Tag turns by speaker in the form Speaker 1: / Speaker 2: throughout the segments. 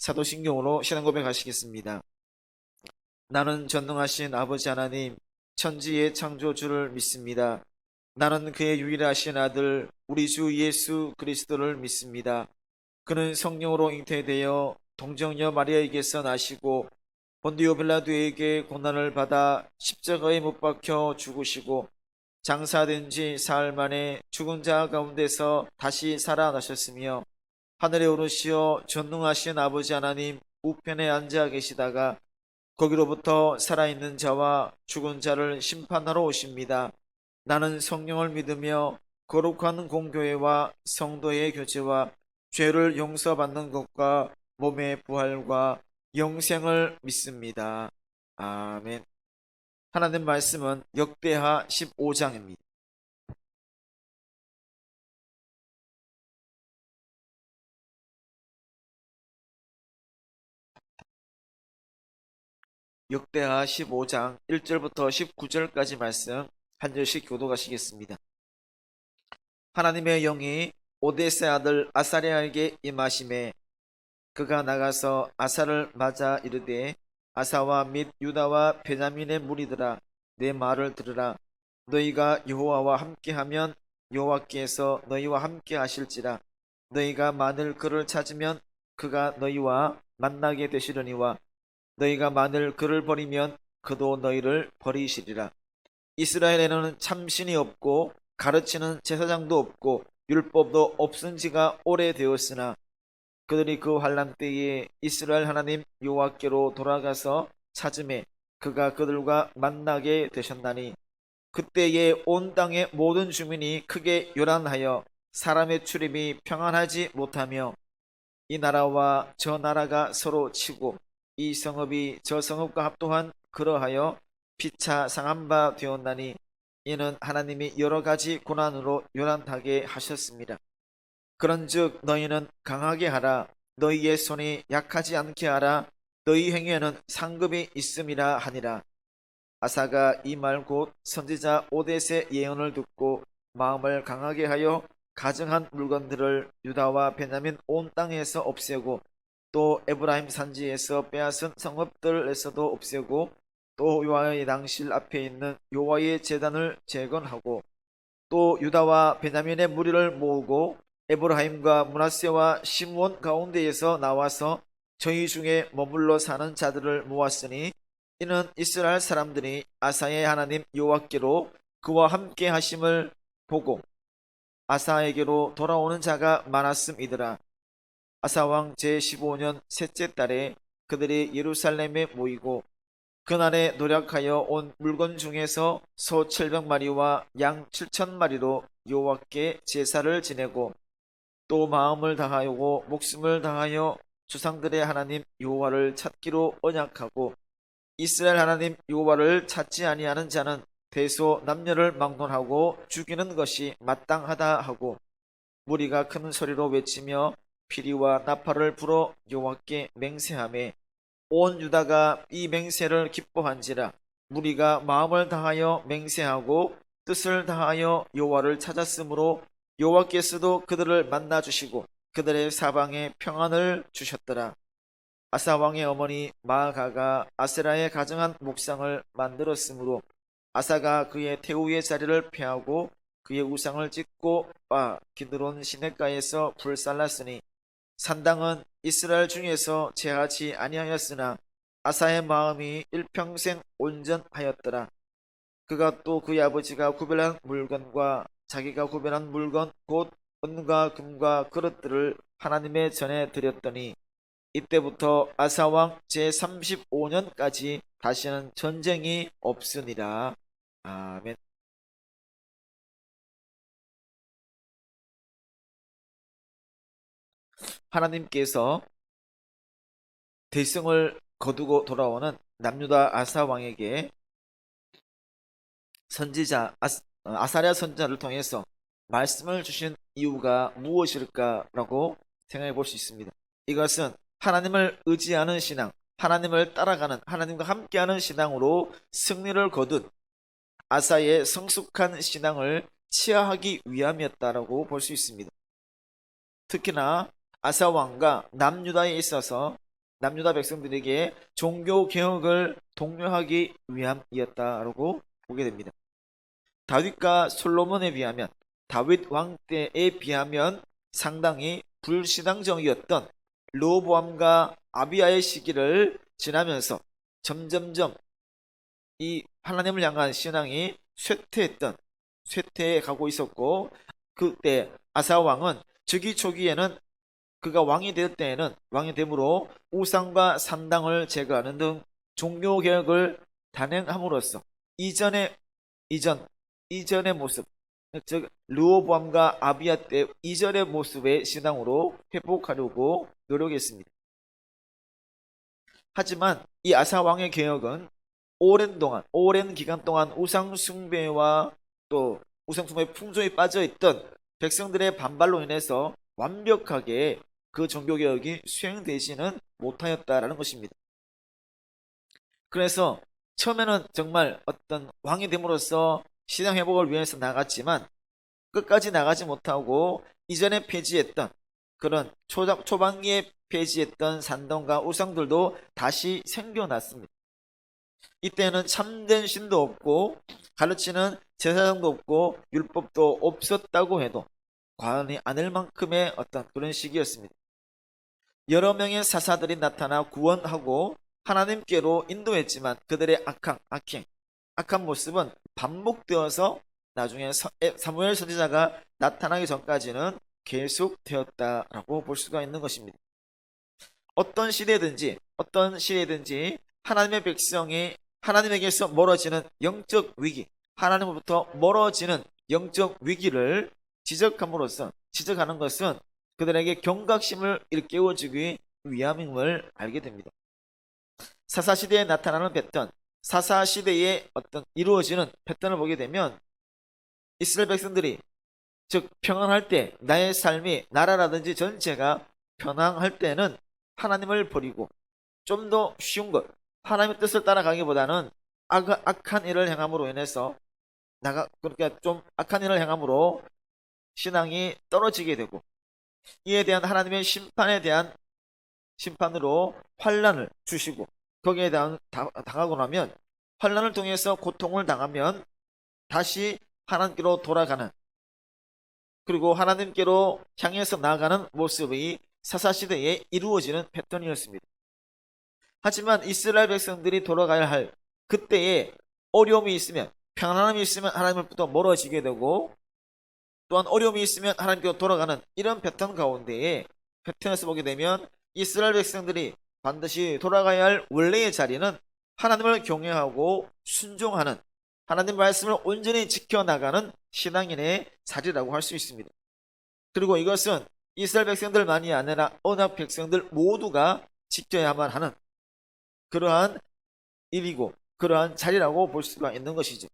Speaker 1: 사도신경으로 신앙 고백하시겠습니다. 나는 전능하신 아버지 하나님, 천지의 창조주를 믿습니다. 나는 그의 유일하신 아들 우리 주 예수 그리스도를 믿습니다. 그는 성령으로 잉태되어 동정녀 마리아에게서 나시고 본디오 빌라도에게 고난을 받아 십자가에 못 박혀 죽으시고 장사된 지 사흘 만에 죽은 자 가운데서 다시 살아나셨으며 하늘에 오르시어 전능하신 아버지 하나님 우편에 앉아 계시다가 거기로부터 살아있는 자와 죽은 자를 심판하러 오십니다. 나는 성령을 믿으며 거룩한 공교회와 성도의 교제와 죄를 용서받는 것과 몸의 부활과 영생을 믿습니다. 아멘. 하나님 말씀은 역대하 15장입니다. 역대하 15장 1절부터 19절까지 말씀 한 절씩 교독하시겠습니다. 하나님의 영이 오데스의 아들 아사랴에게 임하심에 그가 나가서 아사를 맞아 이르되 아사와 및 유다와 베냐민의 무리들아 내 말을 들으라. 너희가 여호와와 함께하면 여호와께서 너희와 함께 하실지라. 너희가 만일 그를 찾으면 그가 너희와 만나게 되시려니와 너희가 만일 그를 버리면 그도 너희를 버리시리라. 이스라엘에는 참신이 없고 가르치는 제사장도 없고 율법도 없은 지가 오래되었으나 그들이 그 환난 때에 이스라엘 하나님 여호와께로 돌아가서 찾음에 그가 그들과 만나게 되셨나니 그때에 온 땅의 모든 주민이 크게 요란하여 사람의 출입이 평안하지 못하며 이 나라와 저 나라가 서로 치고 이 성읍이 저 성읍과 합도한 그러하여 피차 상한 바 되었나니 이는 하나님이 여러 가지 고난으로 요란하게 하셨습니다. 그런즉 너희는 강하게 하라. 너희의 손이 약하지 않게 하라. 너희 행위에는 상급이 있음이라 하니라. 아사가 이 말 곧 선지자 오뎃의 예언을 듣고 마음을 강하게 하여 가증한 물건들을 유다와 베냐민 온 땅에서 없애고 또 에브라임 산지에서 빼앗은 성읍들에서도 없애고 또 여호와의 낭실 앞에 있는 여호와의 제단을 재건하고 또 유다와 베냐민의 무리를 모으고 에브라임과 므낫세와 시므온 가운데에서 나와서 저희 중에 머물러 사는 자들을 모았으니 이는 이스라엘 사람들이 아사의 하나님 여호와께로 그와 함께 하심을 보고 아사에게로 돌아오는 자가 많았음이더라. 아사왕 제15년 셋째 달에 그들이 예루살렘에 모이고 그날에 노력하여 온 물건 중에서 소 700마리와 양 7,000마리로 여호와께 제사를 지내고 또 마음을 다하고 목숨을 다하여 조상들의 하나님 여호와를 찾기로 언약하고 이스라엘 하나님 여호와를 찾지 아니하는 자는 대소 남녀를 막론하고 죽이는 것이 마땅하다 하고 무리가 큰 소리로 외치며 피리와 나팔을 불어 여호와께 맹세하며 온 유다가 이 맹세를 기뻐한지라. 무리가 마음을 다하여 맹세하고 뜻을 다하여 여호와를 찾았으므로 여호와께서도 그들을 만나 주시고 그들의 사방에 평안을 주셨더라. 아사 왕의 어머니 마아가가 아세라의 가증한 목상을 만들었으므로 아사가 그의 태우의 자리를 폐하고 그의 우상을 찢고 기드론 시냇가에서 불살랐으니 산당은 이스라엘 중에서 제하지 아니하였으나 아사의 마음이 일평생 온전하였더라. 그가 또 그의 아버지가 구별한 물건과 자기가 구별한 물건 곧 은과 금과 그릇들을 하나님의 전에 드렸더니 이때부터 아사왕 제35년까지 다시는 전쟁이 없으니라. 아멘. 하나님께서 대승을 거두고 돌아오는 남유다 아사왕에게 선지자 아사랴 선지자를 통해서 말씀을 주신 이유가 무엇일까라고 생각해 볼 수 있습니다. 이것은 하나님을 의지하는 신앙, 하나님을 따라가는, 하나님과 함께하는 신앙으로 승리를 거둔 아사의 성숙한 신앙을 치하하기 위함이었다라고 볼 수 있습니다. 특히나 아사 왕과 남유다에 있어서 남유다 백성들에게 종교 개혁을 독려하기 위함이었다라고 보게 됩니다. 다윗과 솔로몬에 비하면, 다윗 왕 때에 비하면 상당히 불신앙적이었던 르호보암과 아비야의 시기를 지나면서 점점점 이 하나님을 향한 신앙이 쇠퇴해 가고 있었고, 그때 아사 왕은 즉위 초기에는 그가 왕이 될 때에는 왕이 됨으로 우상과 산당을 제거하는 등 종교 개혁을 단행함으로써 이전의 이전 이전의 모습, 즉 르호보암과 아비야 때 이전의 모습의 신앙으로 회복하려고 노력했습니다. 하지만 이 아사 왕의 개혁은 오랜 기간 동안 우상 숭배와 또 우상 숭배 풍조에 빠져 있던 백성들의 반발로 인해서 완벽하게 그 종교 개혁이 수행되지는 못하였다라는 것입니다. 그래서 처음에는 정말 어떤 왕이 됨으로써 신앙 회복을 위해서 나갔지만 끝까지 나가지 못하고 이전에 폐지했던 그런 초반기에 폐지했던 산동과 우상들도 다시 생겨났습니다. 이때는 참된 신도 없고 가르치는 제사장도 없고 율법도 없었다고 해도 과언이 아닐 만큼의 어떤 그런 시기였습니다. 여러 명의 사사들이 나타나 구원하고 하나님께로 인도했지만 그들의 악한 모습은 반복되어서 나중에 사무엘 선지자가 나타나기 전까지는 계속되었다라고 볼 수가 있는 것입니다. 어떤 시대든지 하나님의 백성이 하나님에게서 멀어지는 영적 위기, 하나님으로부터 멀어지는 영적 위기를 지적하는 것은 그들에게 경각심을 일깨워주기 위함임을 알게 됩니다. 사사시대에 나타나는 패턴, 사사시대에 어떤 이루어지는 패턴을 보게 되면 이스라엘 백성들이 즉 평안할 때, 나의 삶이 나라라든지 전체가 평안할 때는 하나님을 버리고 좀 더 쉬운 것, 하나님의 뜻을 따라가기보다는 악한 일을 행함으로 인해서 그러니까 좀 악한 일을 행함으로 신앙이 떨어지게 되고, 이에 대한 하나님의 심판으로 환난을 주시고, 거기에 당하고 나면 환난을 통해서 고통을 당하면 다시 하나님께로 돌아가는, 그리고 하나님께로 향해서 나아가는 모습이 사사시대에 이루어지는 패턴이었습니다. 하지만 이스라엘 백성들이 돌아가야 할 그때에 어려움이 있으면, 평안함이 있으면 하나님으로부터 멀어지게 되고, 또한 어려움이 있으면 하나님께로 돌아가는 이런 패턴에서 보게 되면 이스라엘 백성들이 반드시 돌아가야 할 원래의 자리는 하나님을 경외하고 순종하는, 하나님 말씀을 온전히 지켜나가는 신앙인의 자리라고 할 수 있습니다. 그리고 이것은 이스라엘 백성들만이 아니라 언약 백성들 모두가 지켜야만 하는 그러한 일이고 그러한 자리라고 볼 수가 있는 것이죠.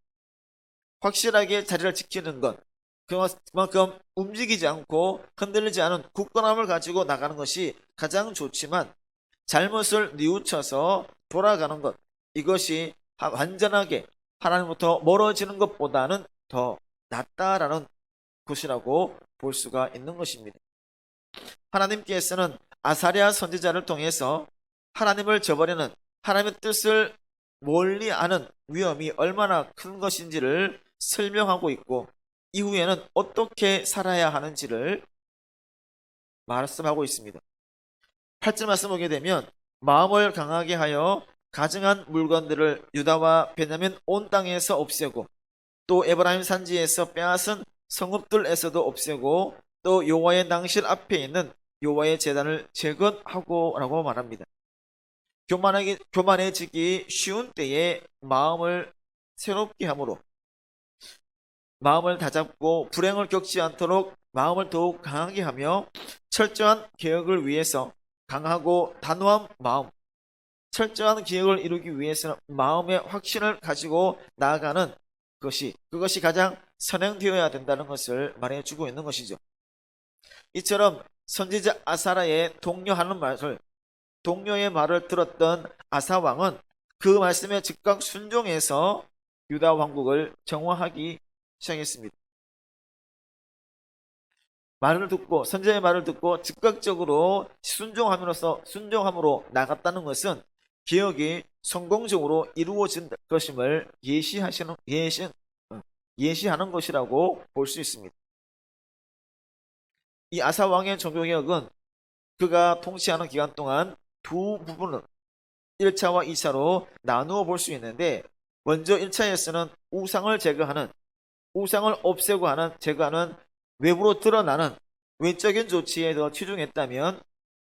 Speaker 1: 확실하게 자리를 지키는 것, 그만큼 움직이지 않고 흔들리지 않은 굳건함을 가지고 나가는 것이 가장 좋지만, 잘못을 뉘우쳐서 돌아가는 것, 이것이 완전하게 하나님부터 멀어지는 것보다는 더 낫다라는 것이라고 볼 수가 있는 것입니다. 하나님께서는 아사랴 선지자를 통해서 하나님을 저버리는, 하나님의 뜻을 멀리 아는 위험이 얼마나 큰 것인지를 설명하고 있고, 이후에는 어떻게 살아야 하는지를 말씀하고 있습니다. 8절 말씀 보게 되면, 마음을 강하게 하여 가증한 물건들을 유다와 베냐민 온 땅에서 없애고, 또 에브라임 산지에서 빼앗은 성읍들에서도 없애고, 또 여호와의 낭실 앞에 있는 여호와의 제단을 재건하고 라고 말합니다. 교만해지기 쉬운 때에 마음을 새롭게 함으로, 마음을 다잡고 불행을 겪지 않도록 마음을 더욱 강하게 하며, 철저한 개혁을 위해서 강하고 단호한 마음, 철저한 개혁을 이루기 위해서는 마음의 확신을 가지고 나아가는 그것이 가장 선행되어야 된다는 것을 말해주고 있는 것이죠. 이처럼 선지자 아사랴의 동료의 말을 들었던 아사왕은 그 말씀에 즉각 순종해서 유다 왕국을 정화하기 시작했습니다. 말을 듣고 선지자의 말을 듣고 즉각적으로 순종함으로 나갔다는 것은 개혁이 성공적으로 이루어진 것임을 예시하는 것이라고 볼 수 있습니다. 이 아사 왕의 종교개혁은 그가 통치하는 기간 동안 두 부분을 1차와 2차로 나누어 볼 수 있는데, 먼저 1차에서는 우상을 없애고 제거하는 외부로 드러나는 외적인 조치에 더 치중했다면,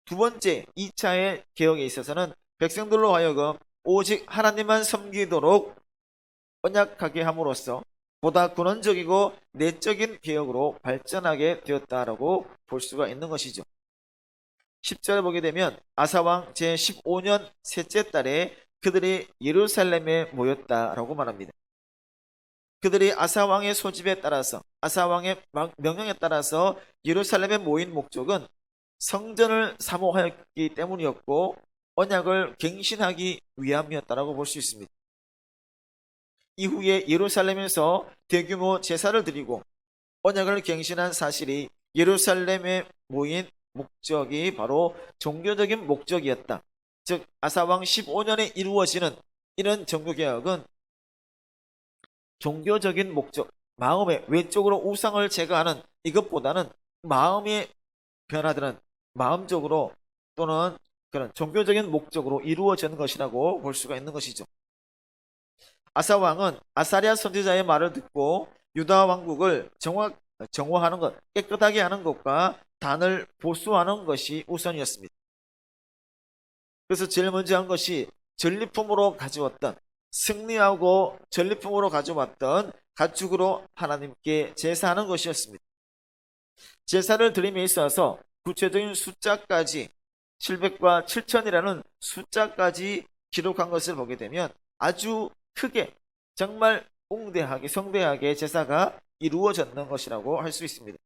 Speaker 1: 두 번째 2차의 개혁에 있어서는 백성들로 하여금 오직 하나님만 섬기도록 언약하게 함으로써 보다 근원적이고 내적인 개혁으로 발전하게 되었다라고 볼 수가 있는 것이죠. 10절에 보게 되면 아사왕 제15년 셋째 달에 그들이 예루살렘에 모였다라고 말합니다. 그들이 아사왕의 소집에 따라서, 아사왕의 명령에 따라서 예루살렘에 모인 목적은 성전을 사모하였기 때문이었고 언약을 갱신하기 위함이었다라고 볼 수 있습니다. 이후에 예루살렘에서 대규모 제사를 드리고 언약을 갱신한 사실이 예루살렘에 모인 목적이 바로 종교적인 목적이었다. 즉 아사왕 15년에 이루어지는 이런 종교개혁은 종교적인 목적, 마음의 외적으로 우상을 제거하는 이것보다는 마음의 변화들은 마음적으로 또는 그런 종교적인 목적으로 이루어지는 것이라고 볼 수가 있는 것이죠. 아사왕은 아사랴 선지자의 말을 듣고 유다 왕국을 정화하는 것, 깨끗하게 하는 것과 단을 보수하는 것이 우선이었습니다. 그래서 제일 먼저 한 것이 승리하고 전리품으로 가져왔던 가축으로 하나님께 제사하는 것이었습니다. 제사를 드림에 있어서 구체적인 숫자까지 700과 7천이라는 숫자까지 기록한 것을 보게 되면 아주 크게, 정말 성대하게 제사가 이루어졌는 것이라고 할 수 있습니다.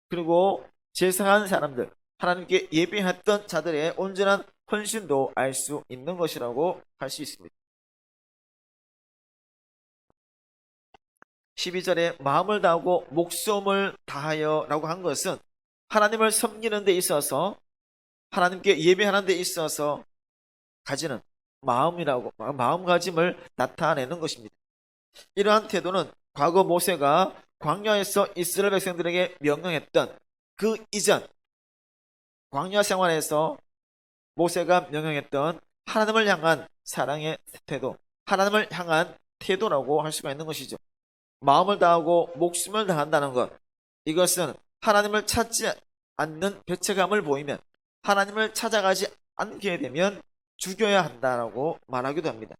Speaker 1: 그리고 제사한 사람들, 하나님께 예배했던 자들의 온전한 헌신도 알 수 있는 것이라고 할 수 있습니다. 12절에 마음을 다하고 목숨을 다하여 라고 한 것은 하나님을 섬기는 데 있어서, 하나님께 예배하는 데 있어서 가지는 마음가짐을 나타내는 것입니다. 이러한 태도는 과거 모세가 광야에서 이스라엘 백성들에게 명령했던 그 이전 광야 생활에서 모세가 명령했던 하나님을 향한 사랑의 태도, 하나님을 향한 태도라고 할 수가 있는 것이죠. 마음을 다하고 목숨을 다한다는 것, 이것은 하나님을 찾지 않는 배척감을 보이면, 하나님을 찾아가지 않게 되면 죽여야 한다라고 말하기도 합니다.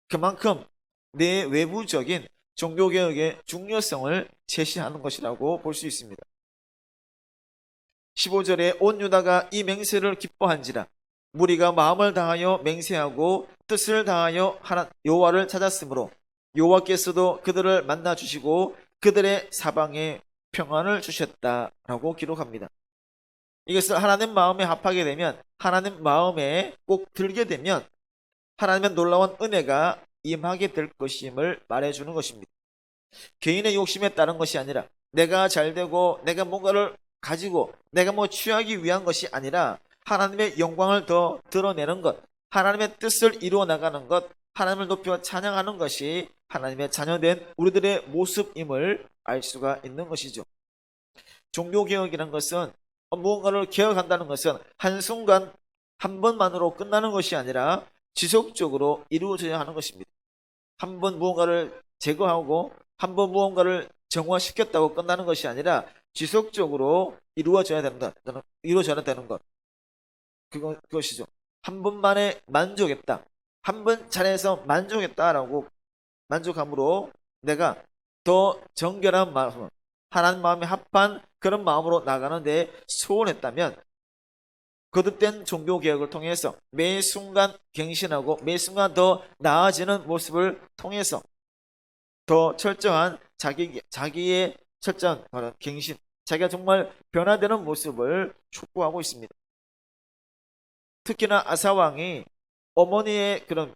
Speaker 1: 그만큼 내 외부적인 종교개혁의 중요성을 제시하는 것이라고 볼 수 있습니다. 15절에 온 유다가 이 맹세를 기뻐한지라 무리가 마음을 다하여 맹세하고 뜻을 다하여 여호와를 찾았으므로 여호와께서도 그들을 만나 주시고 그들의 사방에 평안을 주셨다라고 기록합니다. 이것을 하나님 마음에 합하게 되면, 하나님 마음에 꼭 들게 되면 하나님의 놀라운 은혜가 임하게 될 것임을 말해주는 것입니다. 개인의 욕심에 따른 것이 아니라, 내가 잘되고 내가 뭔가를 가지고 내가 취하기 위한 것이 아니라 하나님의 영광을 더 드러내는 것, 하나님의 뜻을 이루어 나가는 것, 하나님을 높여 찬양하는 것이 하나님의 자녀된 우리들의 모습임을 알 수가 있는 것이죠. 종교개혁이라는 것은, 무언가를 개혁한다는 것은 한순간 한 번만으로 끝나는 것이 아니라 지속적으로 이루어져야 하는 것입니다. 한 번 무언가를 제거하고 한 번 무언가를 정화시켰다고 끝나는 것이 아니라 지속적으로 이루어져야 되는 것. 그것이죠. 한 번만에 만족했다, 한 번 잘해서 만족했다라고 만족함으로 내가 더 정결한 마음, 하나님 마음에 합한 그런 마음으로 나가는데 소원했다면, 거듭된 종교개혁을 통해서 매 순간 갱신하고 매 순간 더 나아지는 모습을 통해서 더 철저한 자기의 철저한 갱신, 자기가 정말 변화되는 모습을 촉구하고 있습니다. 특히나 아사왕이 어머니의 그런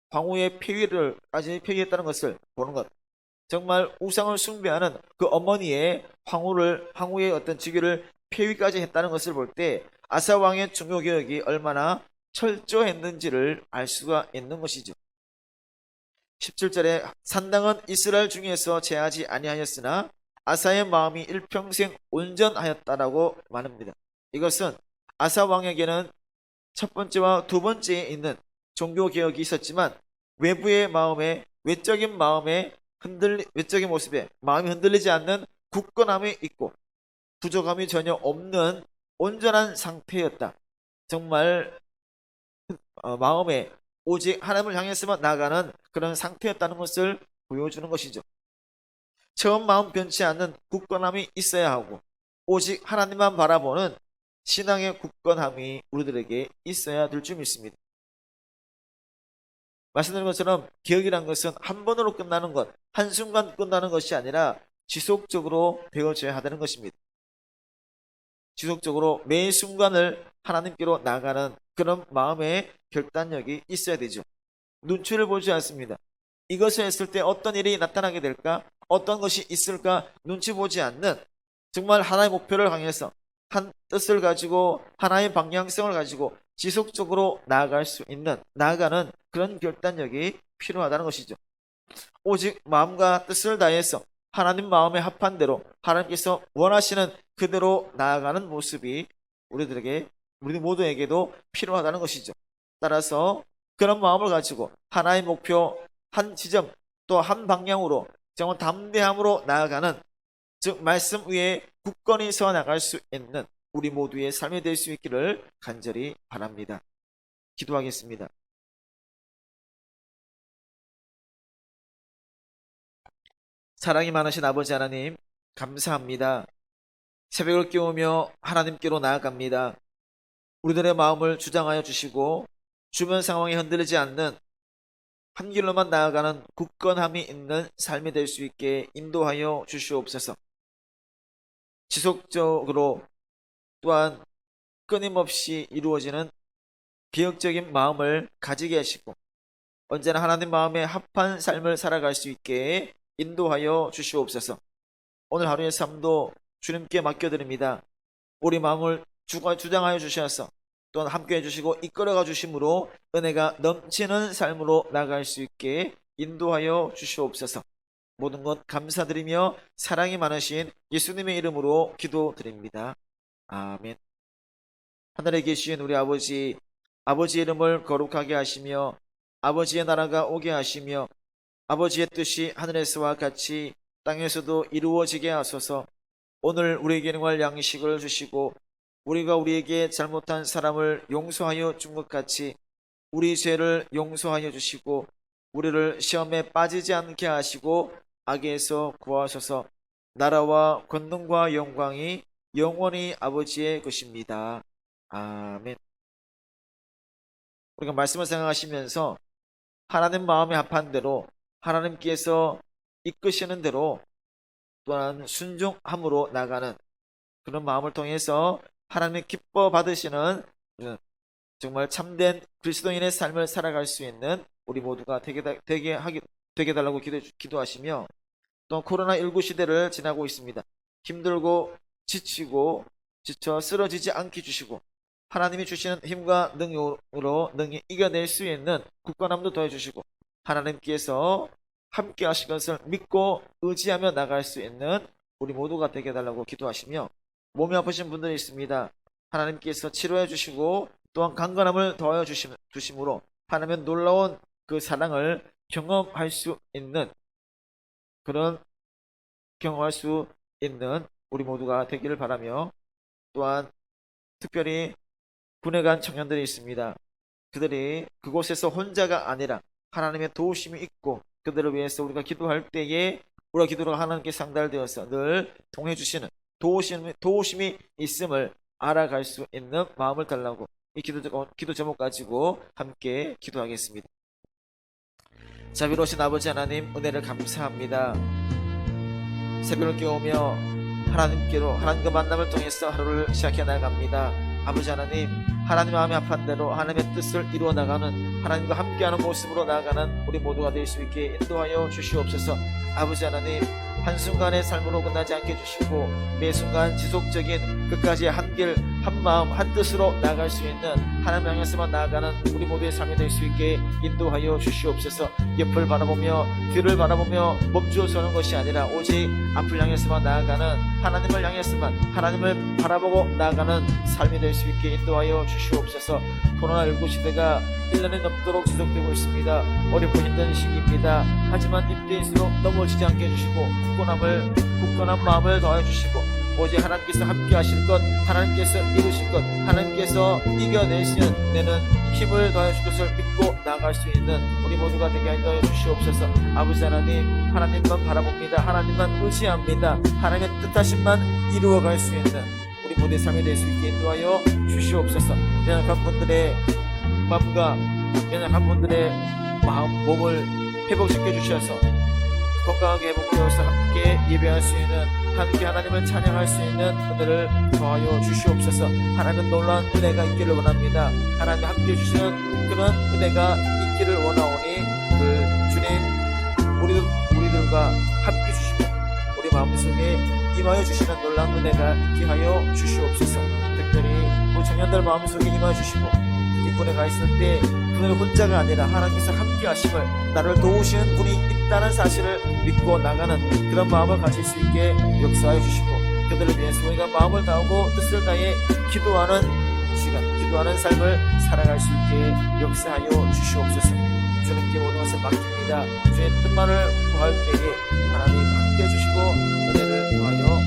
Speaker 1: 광후의 폐위를 아직 폐기했다는 것을 보는 것, 정말 우상을 숭배하는 그 어머니의 황후의 어떤 직위를 폐위까지 했다는 것을 볼 때 아사 왕의 종교 개혁이 얼마나 철저했는지를 알 수가 있는 것이죠. 17절에 산당은 이스라엘 중에서 제하지 아니하였으나 아사의 마음이 일평생 온전하였다라고 말합니다. 이것은 아사 왕에게는 첫 번째와 두 번째에 있는 종교 개혁이 있었지만 외적인 모습에 마음이 흔들리지 않는 굳건함이 있고 부족함이 전혀 없는 온전한 상태였다. 정말 마음에 오직 하나님을 향해서만 나아가는 그런 상태였다는 것을 보여주는 것이죠. 처음 마음 변치 않는 굳건함이 있어야 하고 오직 하나님만 바라보는 신앙의 굳건함이 우리들에게 있어야 될 줄 믿습니다. 말씀드린 것처럼 개혁이란 것은 한 번으로 끝나는 것, 한순간 끝나는 것이 아니라 지속적으로 되어져야 하다는 것입니다. 지속적으로 매 순간을 하나님께로 나가는 그런 마음의 결단력이 있어야 되죠. 눈치를 보지 않습니다. 이것을 했을 때 어떤 일이 나타나게 될까? 어떤 것이 있을까? 눈치 보지 않는 정말 하나의 목표를 향해서 한 뜻을 가지고 하나의 방향성을 가지고 지속적으로 나아가는 그런 결단력이 필요하다는 것이죠. 오직 마음과 뜻을 다해서 하나님 마음에 합한 대로 하나님께서 원하시는 그대로 나아가는 모습이 우리 모두에게도 필요하다는 것이죠. 따라서 그런 마음을 가지고 하나의 목표, 한 지점, 또 한 방향으로 정말 담대함으로 나아가는, 즉 말씀 위에 굳건히 서 나갈 수 있는 우리 모두의 삶이 될 수 있기를 간절히 바랍니다. 기도하겠습니다. 사랑이 많으신 아버지 하나님, 감사합니다. 새벽을 깨우며 하나님께로 나아갑니다. 우리들의 마음을 주장하여 주시고 주변 상황에 흔들리지 않는 한 길로만 나아가는 굳건함이 있는 삶이 될 수 있게 인도하여 주시옵소서. 지속적으로 또한 끊임없이 이루어지는 개혁적인 마음을 가지게 하시고 언제나 하나님 마음에 합한 삶을 살아갈 수 있게 인도하여 주시옵소서. 오늘 하루의 삶도 주님께 맡겨드립니다. 우리 마음을 주장하여 주셔서 또한 함께해 주시고 이끌어가 주심으로 은혜가 넘치는 삶으로 나갈 수 있게 인도하여 주시옵소서. 모든 것 감사드리며 사랑이 많으신 예수님의 이름으로 기도드립니다. 아멘. 하늘에 계신 우리 아버지의 이름을 거룩하게 하시며 아버지의 나라가 오게 하시며 아버지의 뜻이 하늘에서와 같이 땅에서도 이루어지게 하소서. 오늘 우리에게 일용할 양식을 주시고 우리가 우리에게 잘못한 사람을 용서하여 준 것 같이 우리 죄를 용서하여 주시고 우리를 시험에 빠지지 않게 하시고 악에서 구하소서. 나라와 권능과 영광이 영원히 아버지의 것입니다. 아멘. 우리가 말씀을 생각하시면서 하나님 마음에 합한 대로 하나님께서 이끄시는 대로 또한 순종함으로 나가는 그런 마음을 통해서 하나님의 기뻐 받으시는 정말 참된 그리스도인의 삶을 살아갈 수 있는 우리 모두가 되게 달라고 기도하시며, 또 코로나19 시대를 지나고 있습니다. 힘들고 지쳐 쓰러지지 않게 주시고 하나님이 주시는 힘과 능력으로 능히 이겨낼 수 있는 굳건함도 더해주시고 하나님께서 함께 하실 것을 믿고 의지하며 나갈 수 있는 우리 모두가 되게 해달라고 기도하시며, 몸이 아프신 분들이 있습니다. 하나님께서 치료해 주시고 또한 강건함을 더하여 주심으로 하나님의 놀라운 그 사랑을 경험할 수 있는 우리 모두가 되기를 바라며, 또한 특별히 군에 간 청년들이 있습니다. 그들이 그곳에서 혼자가 아니라 하나님의 도우심이 있고 그들을 위해서 우리가 기도할 때에 우리가 기도가 하나님께 상달되어서 늘 통해 주시는 도우심이 있음을 알아갈 수 있는 마음을 달라고 이 기도 제목 가지고 함께 기도하겠습니다. 자비로우신 아버지 하나님, 은혜를 감사합니다. 새벽을 깨우며 하나님과 만남을 통해서 하루를 시작해 나갑니다. 아버지 하나님, 하나님 마음에 합한 대로 하나님의 뜻을 이루어 나가는, 하나님과 함께하는 모습으로 나아가는 우리 모두가 될 수 있게 인도하여 주시옵소서. 아버지 하나님, 한순간의 삶으로 끝나지 않게 해주시고 매 순간 지속적인 끝까지 한 길, 한 마음, 한 뜻으로 나아갈 수 있는, 하나님 향해서만 나아가는 우리 모두의 삶이 될 수 있게 인도하여 주시옵소서. 옆을 바라보며 뒤를 바라보며 멈추어 서는 것이 아니라 오직 앞을 향해서만 나아가는, 하나님을 향해서만, 하나님을 바라보고 나아가는 삶이 될 수 있게 인도하여 주시옵소서. 코로나19 시대가 1년이 넘도록 지속되고 있습니다. 어렵고 힘든 시기입니다. 하지만 이때일수록 넘어지지 않게 해주시고 굳건한 마음을 더해 주시고 오직 하나님께서 함께 하실 것, 하나님께서 이루실 것, 하나님께서 이겨내시는 내는 힘을 더해 줄 것을 믿고 나아갈 수 있는 우리 모두가 되게 하여 주시옵소서. 아버지 하나님, 하나님만 바라봅니다. 하나님만 의지합니다. 하나님의 뜻하심만 이루어갈 수 있는 우리 모두의 삶이 될 수 있게 인도하여 주시옵소서. 연약한 분들의 마음과 연약한 분들의 마음, 몸을 회복시켜 주셔서 건강하게 회복되어서 함께 예배할 수 있는, 함께 하나님을 찬양할 수 있는 은혜를 더하여 주시옵소서. 하나님은 놀라운 은혜가 있기를 원합니다. 하나님 함께 주시는 그런 은혜가 있기를 원하오니 그 주님 우리들과 함께 주시고 우리 마음속에 임하여 주시는 놀라운 은혜가 있게 하여 주시옵소서. 특별히 우리 청년들 마음속에 임하여 주시고 이분에 가 있을 때 그는 혼자가 아니라 하나님께서 함께 하심을, 나를 도우시는 분이 있다는 사실을 믿고 나가는 그런 마음을 가질 수 있게 역사하여 주시고 그들을 위해서 우리가 마음을 다하고 뜻을 다해 기도하는 시간, 기도하는 삶을 살아갈 수 있게 역사하여 주시옵소서. 주님께 모든 것을 맡깁니다. 주의 뜻만을 구할 때에 하나님 함께 해주시고 은혜를 더하여